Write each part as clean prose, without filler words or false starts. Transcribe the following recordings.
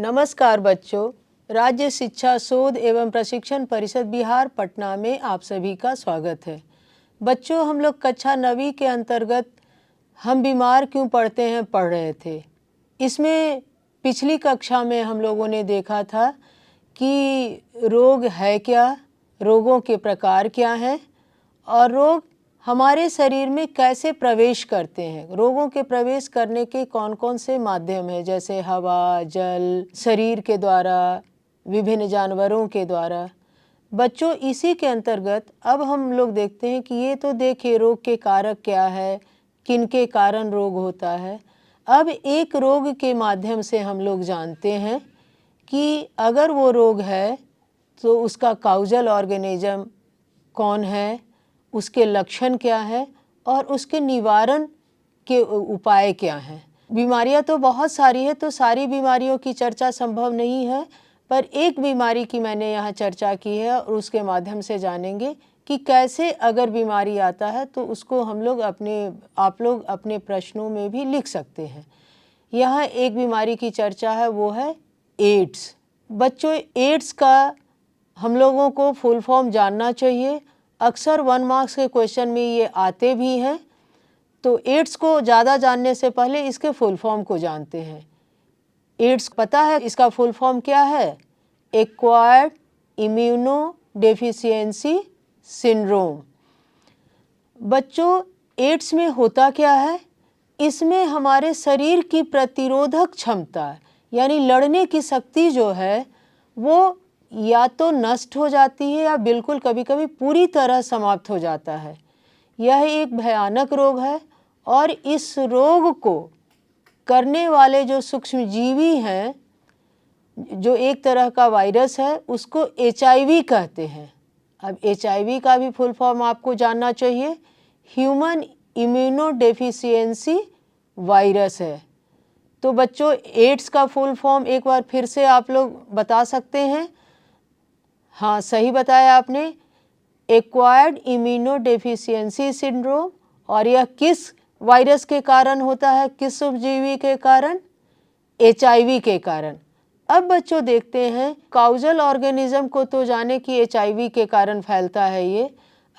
नमस्कार बच्चों, राज्य शिक्षा शोध एवं प्रशिक्षण परिषद बिहार पटना में आप सभी का स्वागत है। बच्चों, हम लोग कक्षा 9वीं के अंतर्गत हम बीमार क्यों पड़ते हैं पढ़ रहे थे। इसमें पिछली कक्षा में हम लोगों ने देखा था कि रोग है क्या, रोगों के प्रकार क्या हैं और रोग हमारे शरीर में कैसे प्रवेश करते हैं। रोगों के प्रवेश करने के कौन कौन से माध्यम हैं, जैसे हवा, जल, शरीर के द्वारा, विभिन्न जानवरों के द्वारा। बच्चों, इसी के अंतर्गत अब हम लोग देखते हैं कि ये तो देखिए रोग के कारक क्या है, किनके कारण रोग होता है। अब एक रोग के माध्यम से हम लोग जानते हैं कि अगर वो रोग है तो उसका काउजल ऑर्गेनिज्म कौन है, उसके लक्षण क्या है और उसके निवारण के उपाय क्या हैं। बीमारियां तो बहुत सारी है, तो सारी बीमारियों की चर्चा संभव नहीं है, पर एक बीमारी की मैंने यहाँ चर्चा की है और उसके माध्यम से जानेंगे कि कैसे अगर बीमारी आता है तो उसको आप लोग अपने प्रश्नों में भी लिख सकते हैं। यहाँ एक बीमारी की चर्चा है, वो है एड्स। बच्चों, एड्स का हम लोगों को फुल फॉर्म जानना चाहिए। अक्सर 1 मार्क्स के क्वेश्चन में ये आते भी हैं, तो एड्स को ज़्यादा जानने से पहले इसके फुल फॉर्म को जानते हैं। एड्स पता है इसका फुल फॉर्म क्या है? Acquired immuno deficiency syndrome. बच्चों, एड्स में होता क्या है? इसमें हमारे शरीर की प्रतिरोधक क्षमता यानी लड़ने की शक्ति जो है वो या तो नष्ट हो जाती है या बिल्कुल कभी कभी पूरी तरह समाप्त हो जाता है। यह एक भयानक रोग है और इस रोग को करने वाले जो सूक्ष्मजीवी हैं, जो एक तरह का वायरस है, उसको HIV कहते हैं। अब HIV का भी फुल फॉर्म आपको जानना चाहिए, ह्यूमन इम्यूनो डेफिशिएंसी वायरस है। तो बच्चों, एड्स का फुल फॉर्म एक बार फिर से आप लोग बता सकते हैं? हाँ, सही बताया आपने, एक्वायर्ड इम्यूनो डेफिशिएंसी सिंड्रोम। और यह किस वायरस के कारण होता है, किस सूक्ष्मजीवी के कारण? HIV के कारण। अब बच्चों देखते हैं, काउजल ऑर्गेनिज्म को तो जाने कि HIV के कारण फैलता है ये।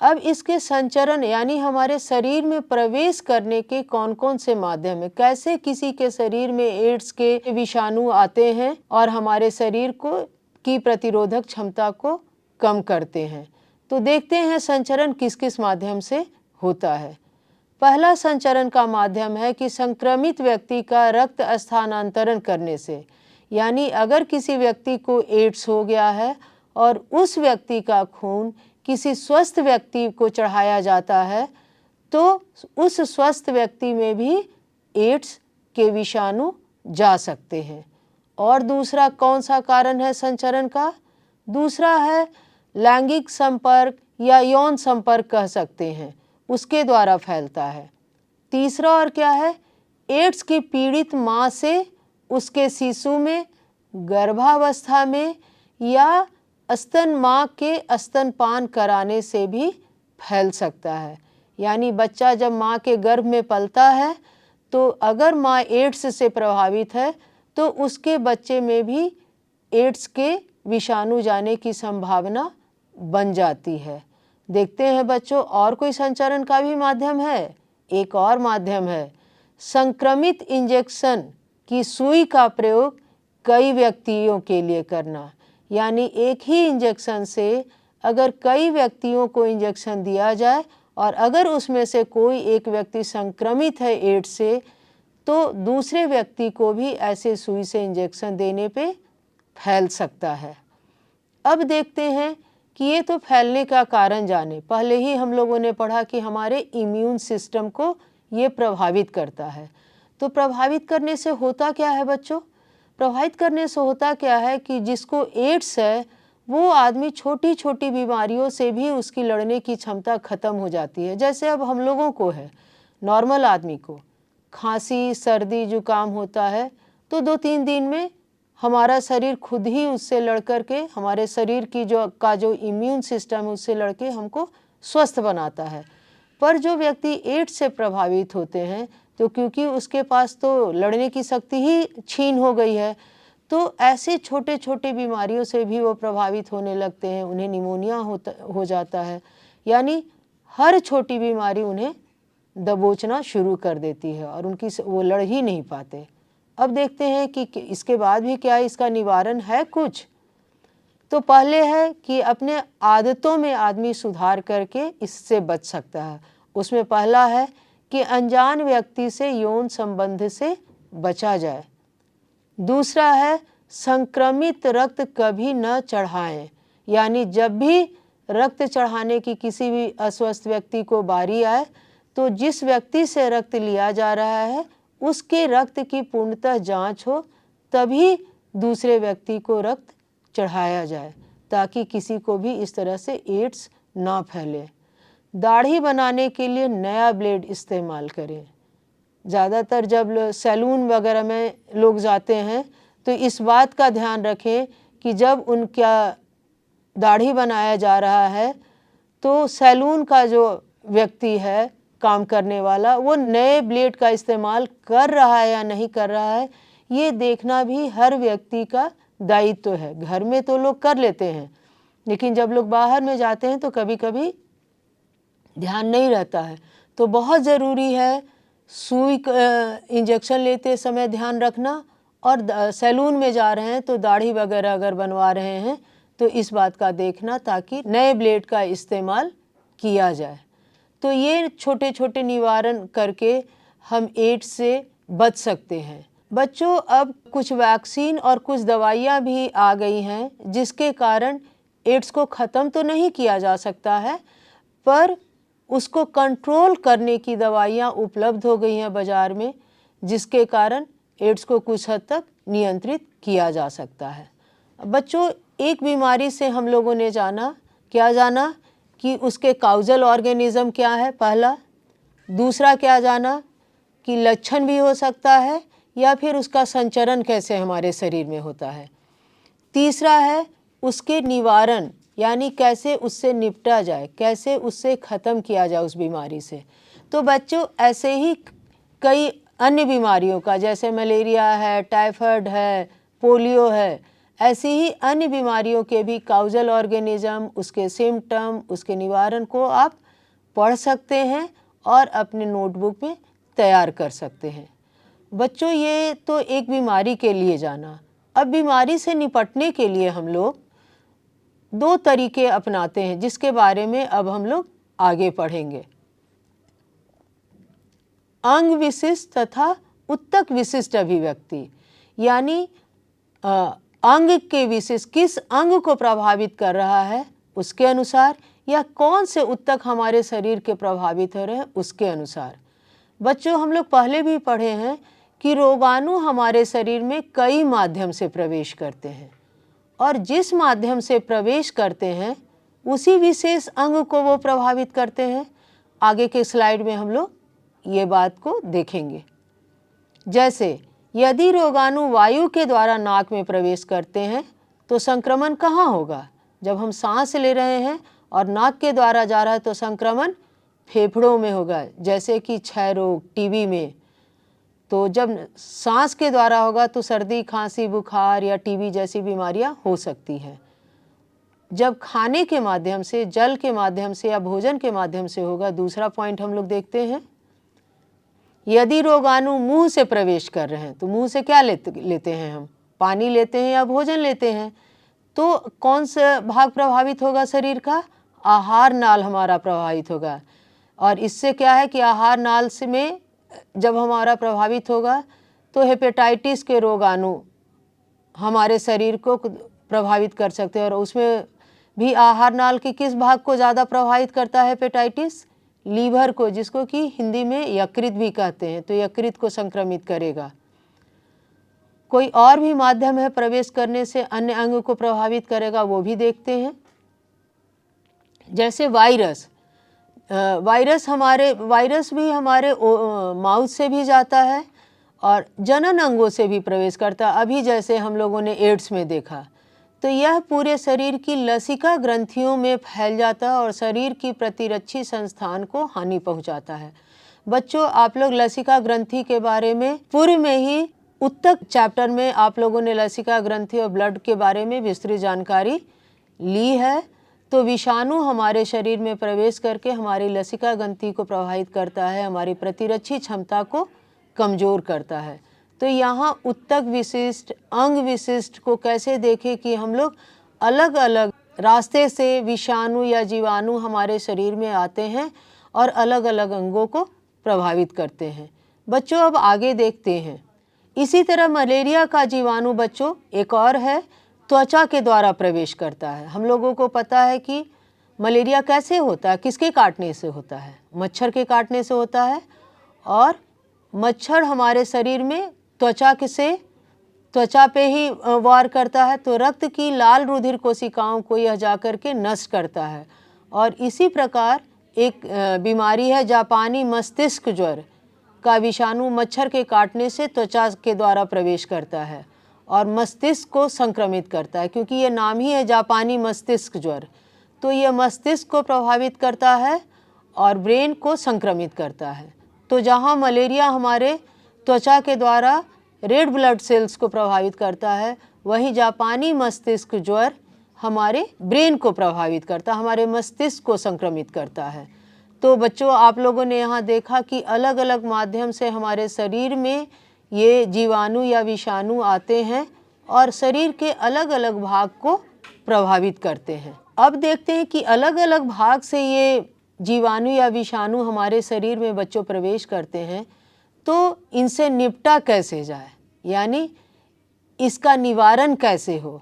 अब इसके संचरण यानी हमारे शरीर में प्रवेश करने के कौन कौन से माध्यम है, कैसे किसी के शरीर में एड्स के विषाणु आते हैं और हमारे शरीर की प्रतिरोधक क्षमता को कम करते हैं। तो देखते हैं संचरण किस किस माध्यम से होता है। पहला संचरण का माध्यम है कि संक्रमित व्यक्ति का रक्त स्थानांतरण करने से, यानी अगर किसी व्यक्ति को एड्स हो गया है और उस व्यक्ति का खून किसी स्वस्थ व्यक्ति को चढ़ाया जाता है तो उस स्वस्थ व्यक्ति में भी एड्स के विषाणु जा सकते हैं। और दूसरा कौन सा कारण है संचरण का? दूसरा है लैंगिक संपर्क या यौन संपर्क कह सकते हैं, उसके द्वारा फैलता है। तीसरा और क्या है? एड्स की पीड़ित माँ से उसके शिशु में, गर्भावस्था में या स्तन माँ के स्तनपान कराने से भी फैल सकता है। यानी बच्चा जब माँ के गर्भ में पलता है तो अगर माँ एड्स से प्रभावित है तो उसके बच्चे में भी एड्स के विषाणु जाने की संभावना बन जाती है। देखते हैं बच्चों, और कोई संचरण का भी माध्यम है। एक और माध्यम है संक्रमित इंजेक्शन की सुई का प्रयोग कई व्यक्तियों के लिए करना। यानी एक ही इंजेक्शन से अगर कई व्यक्तियों को इंजेक्शन दिया जाए और अगर उसमें से कोई एक व्यक्ति संक्रमित है एड्स से तो दूसरे व्यक्ति को भी ऐसे सुई से इंजेक्शन देने पे फैल सकता है। अब देखते हैं कि ये तो फैलने का कारण जाने। पहले ही हम लोगों ने पढ़ा कि हमारे इम्यून सिस्टम को ये प्रभावित करता है। तो प्रभावित करने से होता क्या है बच्चों? प्रभावित करने से होता क्या है कि जिसको एड्स है वो आदमी छोटी छोटी बीमारियों से भी उसकी लड़ने की क्षमता खत्म हो जाती है। जैसे अब हम लोगों को है, नॉर्मल आदमी को खांसी, सर्दी, जुकाम होता है तो 2-3 दिन में हमारा शरीर खुद ही उससे लड़ कर के, हमारे शरीर की जो इम्यून सिस्टम है उससे लड़के हमको स्वस्थ बनाता है। पर जो व्यक्ति एड्स से प्रभावित होते हैं तो क्योंकि उसके पास तो लड़ने की शक्ति ही छीन हो गई है, तो ऐसे छोटे छोटे बीमारियों से भी वो प्रभावित होने लगते हैं, उन्हें निमोनिया हो जाता है, यानी हर छोटी बीमारी उन्हें दबोचना शुरू कर देती है और वो लड़ ही नहीं पाते। अब देखते हैं कि इसके बाद भी क्या इसका निवारण है कुछ। तो पहले है कि अपने आदतों में आदमी सुधार करके इससे बच सकता है। उसमें पहला है कि अनजान व्यक्ति से यौन संबंध से बचा जाए। दूसरा है संक्रमित रक्त कभी न चढ़ाएं, यानी जब भी रक्त चढ़ाने की किसी भी अस्वस्थ व्यक्ति को बारी आए तो जिस व्यक्ति से रक्त लिया जा रहा है उसके रक्त की पूर्णतः जांच हो, तभी दूसरे व्यक्ति को रक्त चढ़ाया जाए, ताकि किसी को भी इस तरह से एड्स ना फैले। दाढ़ी बनाने के लिए नया ब्लेड इस्तेमाल करें। ज़्यादातर जब सैलून वगैरह में लोग जाते हैं तो इस बात का ध्यान रखें कि जब उनका दाढ़ी बनाया जा रहा है तो सैलून का जो व्यक्ति है काम करने वाला, वो नए ब्लेड का इस्तेमाल कर रहा है या नहीं कर रहा है, ये देखना भी हर व्यक्ति का दायित्व है। घर में तो लोग कर लेते हैं, लेकिन जब लोग बाहर में जाते हैं तो कभी कभी ध्यान नहीं रहता है। तो बहुत ज़रूरी है सुई इंजेक्शन लेते समय ध्यान रखना, और सैलून में जा रहे हैं तो दाढ़ी वगैरह अगर बनवा रहे हैं तो इस बात का देखना, ताकि नए ब्लेड का इस्तेमाल किया जाए। तो ये छोटे छोटे निवारण करके हम एड्स से बच सकते हैं। बच्चों, अब कुछ वैक्सीन और कुछ दवाइयाँ भी आ गई हैं जिसके कारण एड्स को ख़त्म तो नहीं किया जा सकता है, पर उसको कंट्रोल करने की दवाइयाँ उपलब्ध हो गई हैं बाज़ार में, जिसके कारण एड्स को कुछ हद तक नियंत्रित किया जा सकता है। बच्चों, एक बीमारी से हम लोगों ने जाना कि उसके काउजल ऑर्गेनिज्म क्या है पहला। दूसरा क्या जाना कि लक्षण भी हो सकता है या फिर उसका संचरण कैसे हमारे शरीर में होता है। तीसरा है उसके निवारण, यानी कैसे उससे निपटा जाए, कैसे उससे ख़त्म किया जाए उस बीमारी से। तो बच्चों, ऐसे ही कई अन्य बीमारियों का, जैसे मलेरिया है, टाइफाइड है, पोलियो है, ऐसी ही अन्य बीमारियों के भी काउजल ऑर्गेनिज्म, उसके सिम्टम, उसके निवारण को आप पढ़ सकते हैं और अपने नोटबुक में तैयार कर सकते हैं। बच्चों, ये तो एक बीमारी के लिए जाना। अब बीमारी से निपटने के लिए हम लोग 2 तरीके अपनाते हैं, जिसके बारे में अब हम लोग आगे पढ़ेंगे। अंग विशिष्ट तथा उत्तक विशिष्ट अभिव्यक्ति, यानी अंग के विशिष्ट, किस अंग को प्रभावित कर रहा है उसके अनुसार, या कौन से उत्तक हमारे शरीर के प्रभावित हो रहे हैं उसके अनुसार। बच्चों, हम लोग पहले भी पढ़े हैं कि रोगाणु हमारे शरीर में कई माध्यम से प्रवेश करते हैं, और जिस माध्यम से प्रवेश करते हैं उसी विशेष अंग को वो प्रभावित करते हैं। आगे के स्लाइड में हम लोग ये बात को देखेंगे। जैसे यदि रोगाणु वायु के द्वारा नाक में प्रवेश करते हैं तो संक्रमण कहाँ होगा? जब हम सांस ले रहे हैं और नाक के द्वारा जा रहा है तो संक्रमण फेफड़ों में होगा, जैसे कि क्षय रोग, टीबी में। तो जब सांस के द्वारा होगा तो सर्दी, खांसी, बुखार या टीबी जैसी बीमारियां हो सकती हैं। जब खाने के माध्यम से, जल के माध्यम से या भोजन के माध्यम से होगा, दूसरा पॉइंट हम लोग देखते हैं। यदि रोगाणु मुंह से प्रवेश कर रहे हैं तो मुंह से क्या लेते हैं हम? पानी लेते हैं या भोजन लेते हैं। तो कौन सा भाग प्रभावित होगा शरीर का? आहार नाल हमारा प्रभावित होगा। और इससे क्या है कि आहार नाल से में जब हमारा प्रभावित होगा तो हेपेटाइटिस के रोगाणु हमारे शरीर को प्रभावित कर सकते हैं। और उसमें भी आहार नाल के किस भाग को ज़्यादा प्रभावित करता है हेपेटाइटिस? लीवर को, जिसको कि हिंदी में यकृत भी कहते हैं। तो यकृत को संक्रमित करेगा। कोई और भी माध्यम है प्रवेश करने से अन्य अंग को प्रभावित करेगा, वो भी देखते हैं। जैसे वायरस भी हमारे माउथ से भी जाता है और जनन अंगों से भी प्रवेश करता है। अभी जैसे हम लोगों ने एड्स में देखा, तो यह पूरे शरीर की लसिका ग्रंथियों में फैल जाता है और शरीर की प्रतिरक्षी संस्थान को हानि पहुंचाता है। बच्चों, आप लोग लसिका ग्रंथि के बारे में पूर्व में ही उत्तक चैप्टर में आप लोगों ने लसिका ग्रंथि और ब्लड के बारे में विस्तृत जानकारी ली है। तो विषाणु हमारे शरीर में प्रवेश करके हमारी लसिका ग्रंथि को प्रभावित करता है, हमारी प्रतिरक्षी क्षमता को कमज़ोर करता है। तो यहाँ उत्तक विशिष्ट, अंग विशिष्ट को कैसे देखें कि हम लोग अलग अलग रास्ते से विषाणु या जीवाणु हमारे शरीर में आते हैं और अलग अलग अंगों को प्रभावित करते हैं। बच्चों अब आगे देखते हैं। इसी तरह मलेरिया का जीवाणु बच्चों एक और है, त्वचा के द्वारा प्रवेश करता है। हम लोगों को पता है कि मलेरिया कैसे होता है, किसके काटने से होता है, मच्छर के काटने से होता है। और मच्छर हमारे शरीर में त्वचा पे ही वार करता है, तो रक्त की लाल रुधिर कोशिकाओं को यह जाकर के नष्ट करता है। और इसी प्रकार एक बीमारी है जापानी मस्तिष्क ज्वर का विषाणु मच्छर के काटने से त्वचा के द्वारा प्रवेश करता है और मस्तिष्क को संक्रमित करता है, क्योंकि ये नाम ही है जापानी मस्तिष्क ज्वर। तो ये मस्तिष्क को प्रभावित करता है और ब्रेन को संक्रमित करता है। तो जहाँ मलेरिया हमारे त्वचा के द्वारा रेड ब्लड सेल्स को प्रभावित करता है, वहीं जापानी मस्तिष्क ज्वर हमारे ब्रेन को प्रभावित करता है, हमारे मस्तिष्क को संक्रमित करता है। तो बच्चों आप लोगों ने यहाँ देखा कि अलग अलग माध्यम से हमारे शरीर में ये जीवाणु या विषाणु आते हैं और शरीर के अलग अलग भाग को प्रभावित करते हैं। अब देखते हैं कि अलग अलग भाग से ये जीवाणु या विषाणु हमारे शरीर में बच्चों प्रवेश करते हैं, तो इनसे निपटा कैसे जाए, यानी इसका निवारण कैसे हो।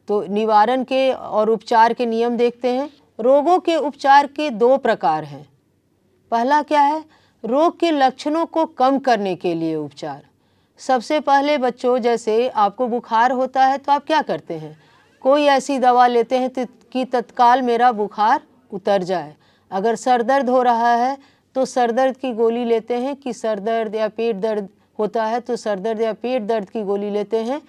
तो निवारण के और उपचार के नियम देखते हैं। रोगों के उपचार के दो प्रकार हैं। पहला क्या है, रोग के लक्षणों को कम करने के लिए उपचार। सबसे पहले बच्चों जैसे आपको बुखार होता है तो आप क्या करते हैं, कोई ऐसी दवा लेते हैं कि तत्काल मेरा बुखार उतर जाए। अगर सर दर्द हो रहा है तो सर दर्द की गोली लेते हैं, कि सर दर्द या पेट दर्द होता है तो सर दर्द या पेट दर्द की गोली लेते हैं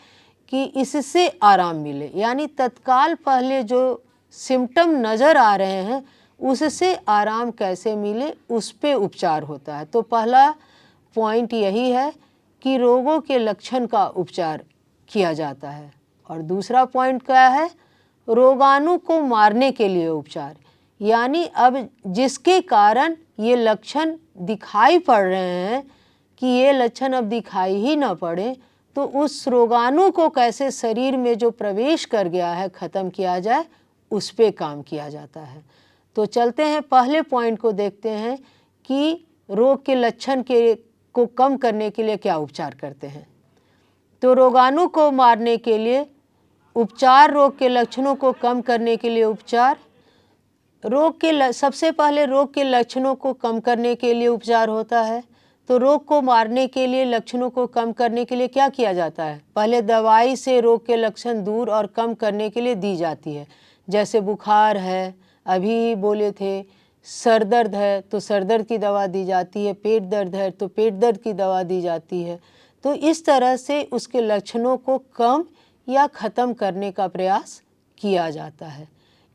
कि इससे आराम मिले, यानी तत्काल पहले जो सिम्टम नज़र आ रहे हैं उससे आराम कैसे मिले उस पे उपचार होता है। तो पहला पॉइंट यही है कि रोगों के लक्षण का उपचार किया जाता है। और दूसरा पॉइंट क्या है, रोगाणु को मारने के लिए उपचार, यानी अब जिसके कारण ये लक्षण दिखाई पड़ रहे हैं कि ये लक्षण अब दिखाई ही ना पड़े, तो उस रोगाणु को कैसे शरीर में जो प्रवेश कर गया है ख़त्म किया जाए, उस पे काम किया जाता है। तो चलते हैं पहले पॉइंट को देखते हैं कि रोग के लक्षण को कम करने के लिए क्या उपचार करते हैं। तो रोगाणु को मारने के लिए उपचार, रोग के लक्षणों को कम करने के लिए उपचार। सबसे पहले रोग के लक्षणों को कम करने के लिए उपचार होता है। तो रोग को मारने के लिए, लक्षणों को कम करने के लिए क्या किया जाता है, पहले दवाई से रोग के लक्षण दूर और कम करने के लिए दी जाती है। जैसे बुखार है, अभी बोले थे, सर दर्द है तो सर दर्द की दवा दी जाती है, पेट दर्द है तो पेट दर्द की दवा दी जाती है। तो इस तरह से उसके लक्षणों को कम या ख़त्म करने का प्रयास किया जाता है।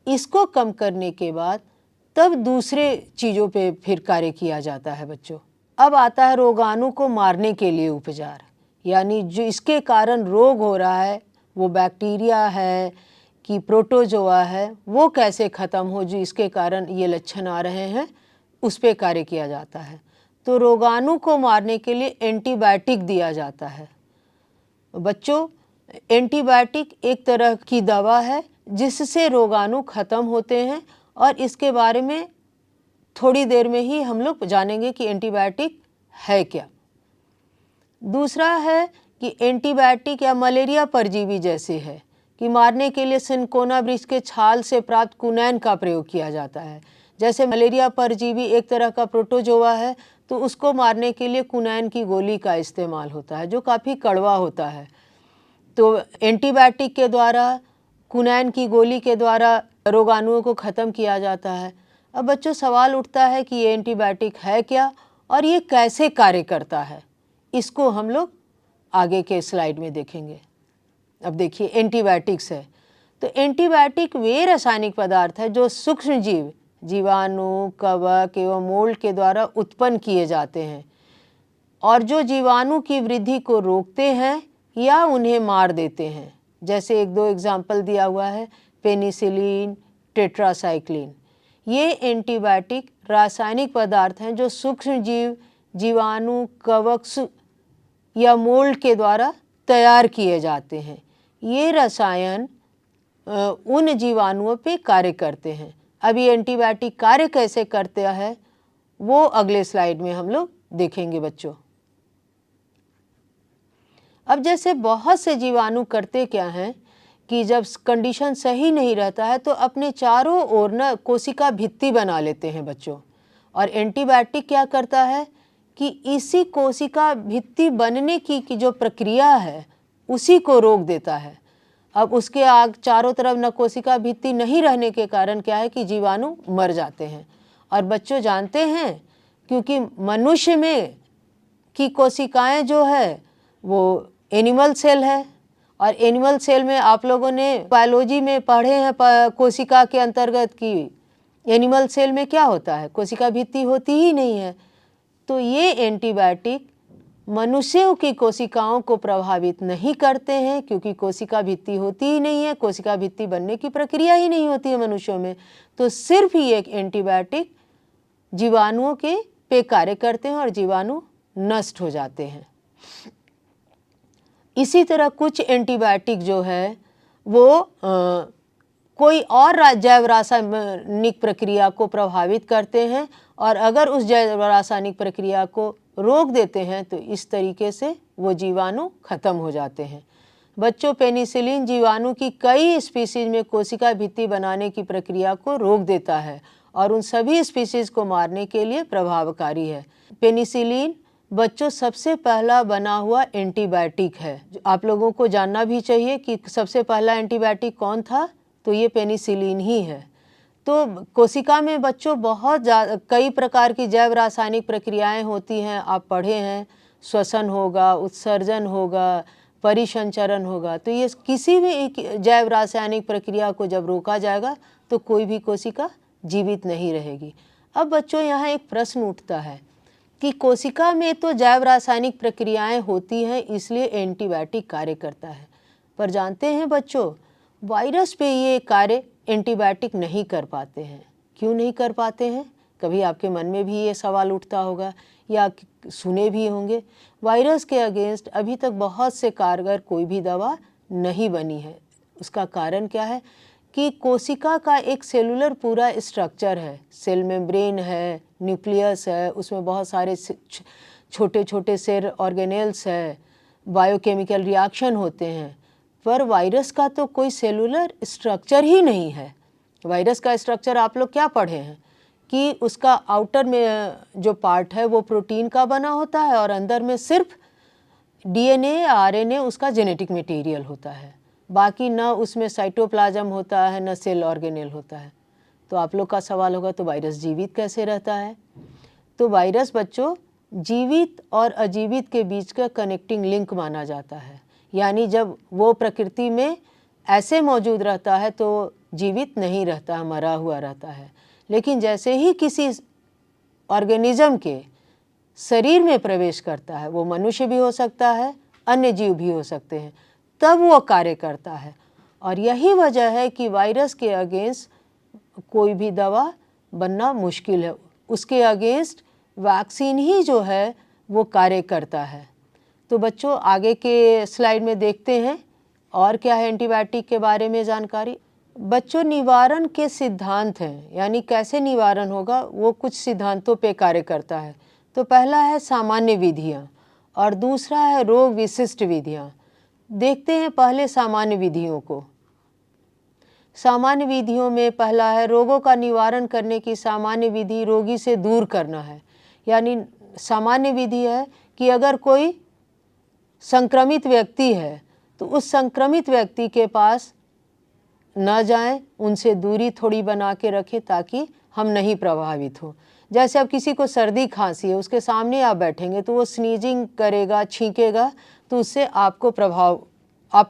इसको कम करने के बाद तब दूसरे चीज़ों पे फिर कार्य किया जाता है बच्चों। अब आता है रोगाणु को मारने के लिए उपचार, यानी जो इसके कारण रोग हो रहा है, वो बैक्टीरिया है कि प्रोटोजोआ है, वो कैसे ख़त्म हो जो इसके कारण ये लक्षण आ रहे हैं, उस पे कार्य किया जाता है। तो रोगाणु को मारने के लिए एंटीबायोटिक दिया जाता है। बच्चों एंटीबायोटिक एक तरह की दवा है जिससे रोगाणु ख़त्म होते हैं, और इसके बारे में थोड़ी देर में ही हम लोग जानेंगे कि एंटीबायोटिक है क्या। दूसरा है कि एंटीबायोटिक या मलेरिया परजीवी जैसे है कि मारने के लिए सिनकोना वृक्ष के छाल से प्राप्त कुनैन का प्रयोग किया जाता है। जैसे मलेरिया परजीवी एक तरह का प्रोटोजोआ है, तो उसको मारने के लिए कुनैन की गोली का इस्तेमाल होता है जो काफ़ी कड़वा होता है। तो एंटीबायोटिक के द्वारा, कुनैन की गोली के द्वारा रोगाणुओं को ख़त्म किया जाता है। अब बच्चों सवाल उठता है कि ये एंटीबायोटिक है क्या और ये कैसे कार्य करता है, इसको हम लोग आगे के स्लाइड में देखेंगे। अब देखिए एंटीबायोटिक्स है, तो एंटीबायोटिक वे रासायनिक पदार्थ है जो सूक्ष्म जीव, जीवाणु, कवक एवं मोल्ड के द्वारा उत्पन्न किए जाते हैं और जो जीवाणु की वृद्धि को रोकते हैं या उन्हें मार देते हैं। जैसे एक दो एग्जाम्पल दिया हुआ है, पेनिसिलिन, टेट्रासाइक्लिन। ये एंटीबायोटिक रासायनिक पदार्थ हैं जो सूक्ष्म जीव, जीवाणु, कवक या मोल्ड के द्वारा तैयार किए जाते हैं। ये रसायन उन जीवाणुओं पे कार्य करते हैं। अब ये एंटीबायोटिक कार्य कैसे करते हैं वो अगले स्लाइड में हम लोग देखेंगे बच्चों। अब जैसे बहुत से जीवाणु करते क्या हैं कि जब कंडीशन सही नहीं रहता है तो अपने चारों ओर न कोशिका भित्ति बना लेते हैं बच्चों। और एंटीबायोटिक क्या करता है कि इसी कोशिका भित्ति बनने की जो प्रक्रिया है उसी को रोक देता है। अब उसके चारों तरफ न कोशिका भित्ति नहीं रहने के कारण क्या है कि जीवाणु मर जाते हैं। और बच्चों जानते हैं क्योंकि मनुष्य में की कोशिकाएं जो है वो एनिमल सेल है, और एनिमल सेल में आप लोगों ने बायोलॉजी में पढ़े हैं कोशिका के अंतर्गत कि एनिमल सेल में क्या होता है, कोशिका भित्ति होती ही नहीं है। तो ये एंटीबायोटिक मनुष्यों की कोशिकाओं को प्रभावित नहीं करते हैं क्योंकि कोशिका भित्ति होती ही नहीं है, कोशिका भित्ति बनने की प्रक्रिया ही नहीं होती है मनुष्यों में। तो सिर्फ ये एक एंटीबायोटिक जीवाणुओं के पे कार्य करते हैं और जीवाणु नष्ट हो जाते हैं। इसी तरह कुछ एंटीबायोटिक जो है वो कोई और जैव रासायनिक प्रक्रिया को प्रभावित करते हैं, और अगर उस जैव रासायनिक प्रक्रिया को रोक देते हैं तो इस तरीके से वो जीवाणु खत्म हो जाते हैं। बच्चों, पेनिसिलिन जीवाणु की कई स्पीशीज में कोशिका भित्ति बनाने की प्रक्रिया को रोक देता है और उन सभी स्पीशीज को मारने के लिए प्रभावकारी है। पेनिसिलिन बच्चों सबसे पहला बना हुआ एंटीबायोटिक है। आप लोगों को जानना भी चाहिए कि सबसे पहला एंटीबायोटिक कौन था, तो ये पेनिसिलिन ही है। तो कोशिका में बच्चों बहुत कई प्रकार की जैव रासायनिक प्रक्रियाएं होती हैं, आप पढ़े हैं, श्वसन होगा, उत्सर्जन होगा, परिसंचरण होगा। तो ये किसी भी एक जैव रासायनिक प्रक्रिया को जब रोका जाएगा तो कोई भी कोशिका जीवित नहीं रहेगी। अब बच्चों यहाँ एक प्रश्न उठता है कि कोशिका में तो जैव रासायनिक प्रक्रियाएं होती हैं इसलिए एंटीबायोटिक कार्य करता है, पर जानते हैं बच्चों वायरस पे ये कार्य एंटीबायोटिक नहीं कर पाते हैं। क्यों नहीं कर पाते हैं? कभी आपके मन में भी ये सवाल उठता होगा या सुने भी होंगे। वायरस के अगेंस्ट अभी तक बहुत से कारगर कोई भी दवा नहीं बनी है। उसका कारण क्या है कि कोशिका का एक सेलुलर पूरा स्ट्रक्चर है, सेल मेम्ब्रेन है, न्यूक्लियस है, उसमें बहुत सारे छोटे छोटे सेल ऑर्गेनेल्स है, बायोकेमिकल रिएक्शन होते हैं, पर वायरस का तो कोई सेलुलर स्ट्रक्चर ही नहीं है। वायरस का स्ट्रक्चर आप लोग क्या पढ़े हैं कि उसका आउटर में जो पार्ट है वो प्रोटीन का बना होता है और अंदर में सिर्फ डीएनए आरएनए उसका जेनेटिक मटेरियल होता है, बाकी न उसमें साइटोप्लाज्म होता है न सेल ऑर्गेनेल होता है। तो आप लोग का सवाल होगा तो वायरस जीवित कैसे रहता है? तो वायरस बच्चों जीवित और अजीवित के बीच का कनेक्टिंग लिंक माना जाता है, यानी जब वो प्रकृति में ऐसे मौजूद रहता है तो जीवित नहीं रहता, मरा हुआ रहता है। लेकिन जैसे ही किसी ऑर्गेनिज्म के शरीर में प्रवेश करता है, वो मनुष्य भी हो सकता है, अन्य जीव भी हो सकते हैं, तब वो कार्य करता है। और यही वजह है कि वायरस के अगेंस्ट कोई भी दवा बनना मुश्किल है, उसके अगेंस्ट वैक्सीन ही जो है वो कार्य करता है। तो बच्चों आगे के स्लाइड में देखते हैं और क्या है एंटीबायोटिक के बारे में जानकारी। बच्चों निवारण के सिद्धांत हैं, यानी कैसे निवारण होगा वो कुछ सिद्धांतों पे कार्य करता है। तो पहला है सामान्य विधियाँ और दूसरा है रोग विशिष्ट विधियाँ। देखते हैं पहले सामान्य विधियों को। सामान्य विधियों में पहला है रोगों का निवारण करने की सामान्य विधि रोगी से दूर करना है। यानी सामान्य विधि है कि अगर कोई संक्रमित व्यक्ति है तो उस संक्रमित व्यक्ति के पास न जाएं, उनसे दूरी थोड़ी बना के रखें ताकि हम नहीं प्रभावित हो। जैसे अब किसी को सर्दी खांसी है, उसके सामने आप बैठेंगे तो वो स्नीजिंग करेगा, छींकेगा, तो उससे आप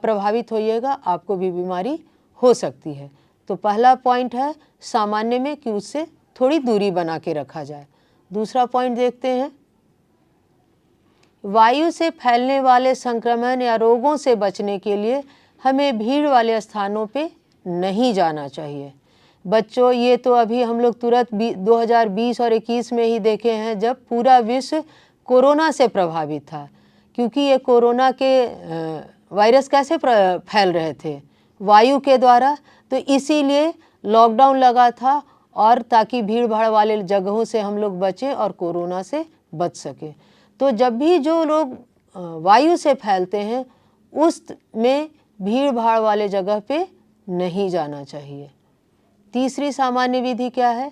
प्रभावित होइएगा, आपको भी बीमारी हो सकती है। तो पहला पॉइंट है सामान्य में कि उससे थोड़ी दूरी बना के रखा जाए। दूसरा पॉइंट देखते हैं वायु से फैलने वाले संक्रमण या रोगों से बचने के लिए हमें भीड़ वाले स्थानों पे नहीं जाना चाहिए। बच्चों, ये तो अभी हम लोग तुरंत 2020 और 21 में ही देखे हैं, जब पूरा विश्व कोरोना से प्रभावित था। क्योंकि ये कोरोना के वायरस कैसे फैल रहे थे? वायु के द्वारा। तो इसीलिए लॉकडाउन लगा था, और ताकि भीड़ भाड़ वाले जगहों से हम लोग बचें और कोरोना से बच सकें। तो जब भी जो लोग वायु से फैलते हैं, उस में भीड़ भाड़ वाले जगह पे नहीं जाना चाहिए। तीसरी सामान्य विधि क्या है?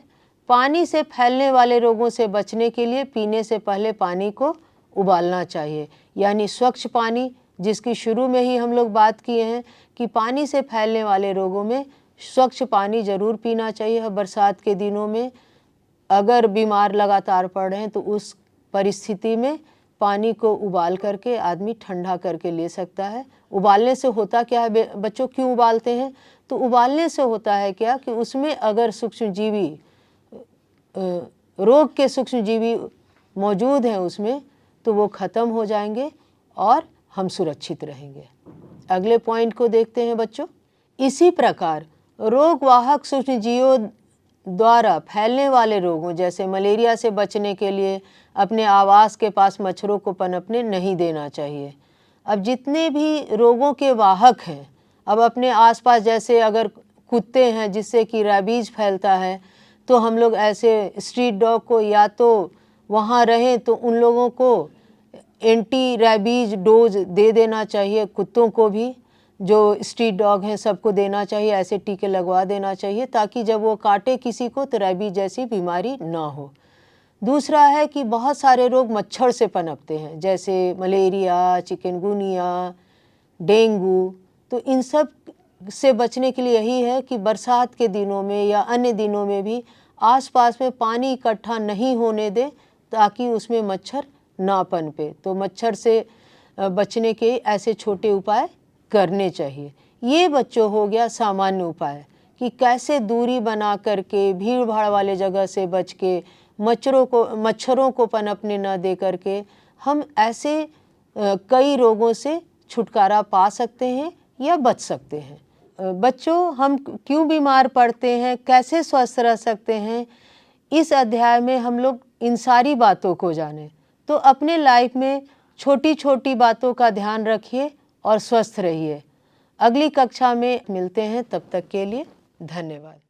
पानी से फैलने वाले रोगों से बचने के लिए पीने से पहले पानी को उबालना चाहिए, यानी स्वच्छ पानी, जिसकी शुरू में ही हम लोग बात किए हैं कि पानी से फैलने वाले रोगों में स्वच्छ पानी जरूर पीना चाहिए। बरसात के दिनों में अगर बीमार लगातार पड़ रहे हैं तो उस परिस्थिति में पानी को उबाल करके आदमी ठंडा करके ले सकता है। उबालने से होता क्या है बच्चों, क्यों उबालते हैं? तो उबालने से होता है क्या कि उसमें अगर सूक्ष्मजीवी, रोग के सूक्ष्मजीवी मौजूद हैं उसमें, तो वो ख़त्म हो जाएंगे और हम सुरक्षित रहेंगे। अगले पॉइंट को देखते हैं बच्चों। इसी प्रकार रोगवाहक सूक्ष्मजीवों द्वारा फैलने वाले रोगों जैसे मलेरिया से बचने के लिए अपने आवास के पास मच्छरों को पनपने नहीं देना चाहिए। अब जितने भी रोगों के वाहक हैं, अब अपने आसपास जैसे अगर कुत्ते हैं जिससे कि रेबीज फैलता है, तो हम लोग ऐसे स्ट्रीट डॉग को या तो वहाँ रहें तो उन लोगों को एंटी रेबीज डोज दे देना चाहिए। कुत्तों को भी, जो स्ट्रीट डॉग हैं, सबको देना चाहिए, ऐसे टीके लगवा देना चाहिए, ताकि जब वो काटे किसी को तो रेबीज जैसी बीमारी ना हो। दूसरा है कि बहुत सारे रोग मच्छर से पनपते हैं, जैसे मलेरिया, चिकनगुनिया, डेंगू। तो इन सब से बचने के लिए यही है कि बरसात के दिनों में या अन्य दिनों में भी आसपास में पानी इकट्ठा नहीं होने दें, ताकि उसमें मच्छर ना पनपे। तो मच्छर से बचने के ऐसे छोटे उपाय करने चाहिए। ये बच्चों हो गया सामान्य उपाय कि कैसे दूरी बना करके भीड़ भाड़ वाले जगह से बच के मच्छरों को पनपने न दे करके हम ऐसे कई रोगों से छुटकारा पा सकते हैं या बच सकते हैं। बच्चों, हम क्यों बीमार पड़ते हैं, कैसे स्वस्थ रह सकते हैं, इस अध्याय में हम लोग इन सारी बातों को जानें। तो अपने लाइफ में छोटी छोटी बातों का ध्यान रखिए और स्वस्थ रहिए। अगली कक्षा में मिलते हैं, तब तक के लिए धन्यवाद।